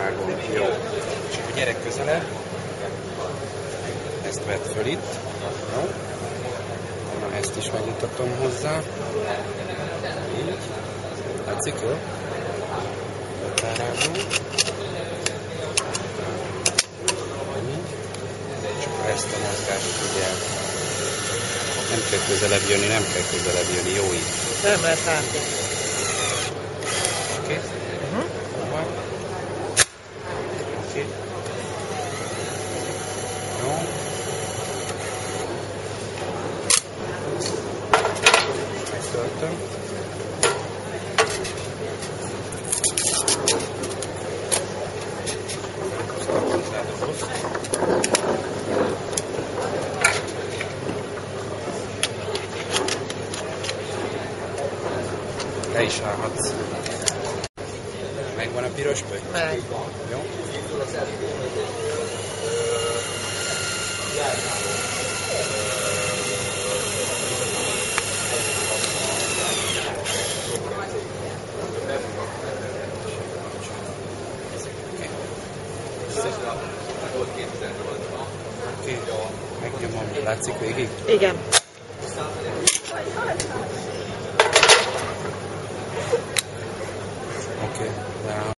Vágom, jó. És akkor gyerek közelebb. Ezt vedd föl itt. Jó. Na, ezt is megmutatom hozzá. Így. Látszik, jó? Betárágom. És akkor ezt a mozgást ugye nem kell közelebb jönni, nem kell közelebb jönni, jó így. Nem lehet látni. Oké? Oké. Jó. Megtöltöm. Le is állhatsz. Megvan a piros pötty? Meg. Jó? Oké. Megnyomom. Látszik végig? Igen. Oké.